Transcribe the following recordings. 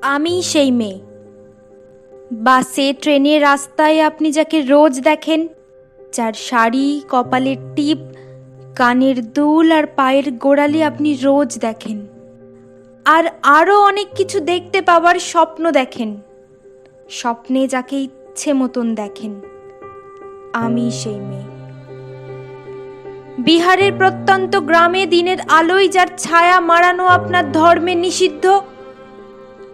আমি সেই মেয়ে। বাসে, ট্রেনে, রাস্তায় আপনি যাকে রোজ দেখেন, যার শাড়ি, কপালের টিপ, কানের দুল আর পায়ের গোড়ালি আপনি রোজ দেখেন, আর আরও অনেক কিছু দেখতে পাওয়ার স্বপ্ন দেখেন। স্বপ্নে যাকে ইচ্ছে মতন দেখেন, আমি সেই মেয়ে। বিহারের প্রত্যন্ত গ্রামে দিনের আলোয় যার ছায়া মাড়ানো আপনার ধর্মে নিষিদ্ধ,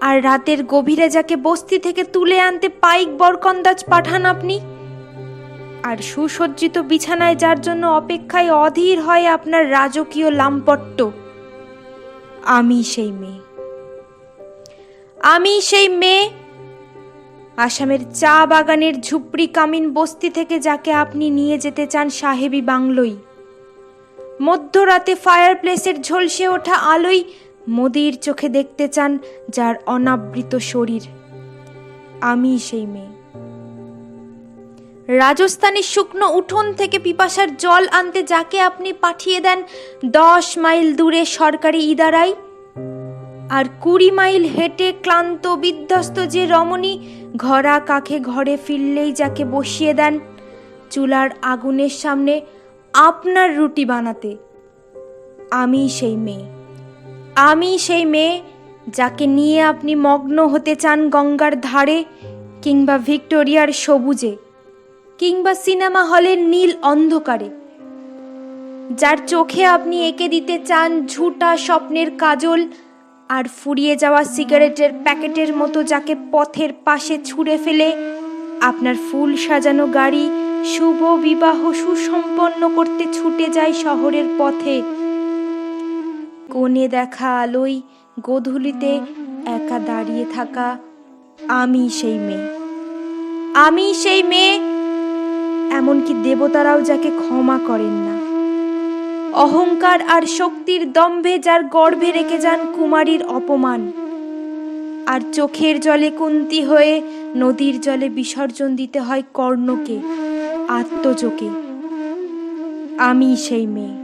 আর রাতের গভীরে যাকে বস্তি থেকে তুলে আনতে পাইক বরকন্দাজ পাঠান আপনি, আর সুসজ্জিত বিছানায় যার জন্য অপেক্ষায় অধীর হয় আপনার রাজকীয় লাম্পট্য, আমি সেই মেয়ে। আমি সেই মেয়ে। আসামের চা বাগানের ঝুপড়ি কামিন বস্তি থেকে যাকে আপনি নিয়ে যেতে চান সাহেবি বাংলোয়, মধ্যরাতে ফায়ার প্লেসের ঝলসে ওঠা আলোয় মোদির চোখে দেখতে চান যার অনাবৃত শরীর, আমি সেই মেয়ে। রাজস্থানের শুকনো উঠোন থেকে পিপাসার জল আনতে যাকে আপনি পাঠিয়ে দেন 10 মাইল দূরে সরকারি ইদারায়, আর 20 মাইল হেঁটে ক্লান্ত বিধ্বস্ত যে রমণী ঘরা কাখে ঘরে ফিরলেই যাকে বসিয়ে দেন চুলার আগুনের সামনে আপনার রুটি বানাতে, আমি সেই মেয়ে। আমি সেই মেয়ে যাকে নিয়ে আপনি মগ্ন হতে চান গঙ্গার ধারে, কিংবা ভিক্টোরিয়ার সবুজে, কিংবা সিনেমা হলের নীল অন্ধকারে, যার চোখে আপনি এঁকে দিতে চান ঝুটা স্বপ্নের কাজল, আর ফুরিয়ে যাওয়া সিগারেটের প্যাকেটের মতো যাকে পথের পাশে ছুঁড়ে ফেলে আপনার ফুল সাজানো গাড়ি শুভ বিবাহ সুসম্পন্ন করতে ছুটে যায় শহরের পথে। কোণে দেখা আলোয় গোধূলিতে একা দাঁড়িয়ে থাকা, আমি সেই মেয়ে। আমি সেই মেয়ে। এমনকি দেবতারাও যাকে ক্ষমা করেন না। অহংকার আর শক্তির দম্ভে যার গর্ভে রেখে যান কুমারীর অপমান, আর চোখের জলে কুন্তি হয়ে নদীর জলে বিসর্জন দিতে হয় কর্ণকে, আত্মজকে, আমি সেই মেয়ে।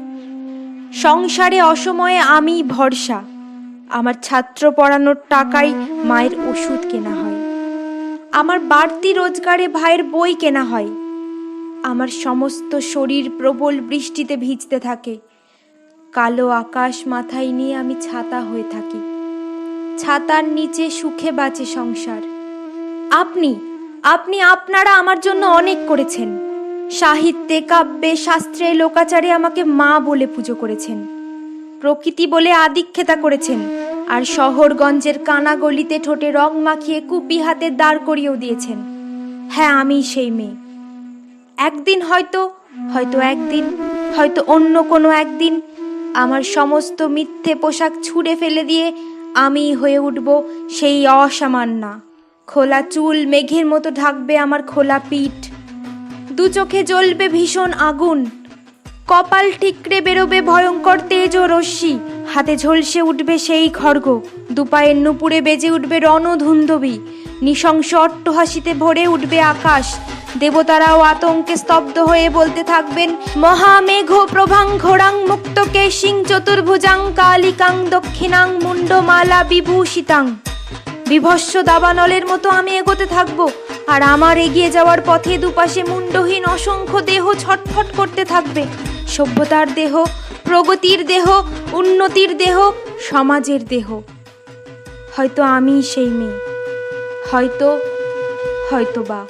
সংসারে অসময়ে আমি ভরসা। আমার ছাত্র পড়ানোর টাকায় মায়ের ওষুধ কেনা হয়, আমার বাড়তি রোজগারে ভাইয়ের বই কেনা হয়। আমার সমস্ত শরীর প্রবল বৃষ্টিতে ভিজতে থাকে। কালো আকাশ মাথায় নিয়ে আমি ছাতা হয়ে থাকি। ছাতার নিচে সুখে বাঁচে সংসার। আপনারা আমার জন্য অনেক করেছেন। সাহিত্যে, কাব্যে, শাস্ত্রে, লোকাচারে আমাকে মা বলে পুজো করেছেন। প্রকৃতি বলে আদিক্ষেতা করেছেন, আর শহরগঞ্জের কানাগলিতে ঠোঁটে রং মাখিয়ে কুপি হাতে দাঁড় করিয়েও দিয়েছেন। হ্যাঁ, আমি সেই মেয়ে। একদিন হয়তো একদিন, হয়তো অন্য কোনো একদিন আমার সমস্ত মিথ্যে পোশাক ছুঁড়ে ফেলে দিয়ে আমি হয়ে উঠব সেই অসামান্যা। খোলা চুল মেঘের মতো ঢাকবে আমার খোলা পিঠ, দু চোখে জ্বলবে ভীষণ আগুন, কপাল ঠিকরে বেরোবে ভয়ঙ্কর তেজ ও রশ্মি, হাতে ঝলসে উঠবে সেই খড়গ, দুপায়ের নুপুরে বেজে উঠবে রণধুন্ধবি, নৃশংস অট্টহাসিতে ভরে উঠবে আকাশ। দেবতারাও আতঙ্কে স্তব্ধ হয়ে বলতে থাকবেন, মহামেঘ প্রভাং ঘোরাং মুক্ত কেশিং চতুর্ভুজাং কালিকাং দক্ষিণাং মুন্ডমালা বিভূষিতাং। বিভৎস দাবানলের মতো আমি এগোতে থাকবো, আর আমার এগিয়ে যাওয়ার পথে দুপাশে মুন্ডহীন অসংখ্য দেহ ছটফট করতে থাকবে। সভ্যতার দেহ, প্রগতির দেহ, উন্নতির দেহ, সমাজের দেহ। হয়তো আমি সেই মেয়ে, হয়তো বা।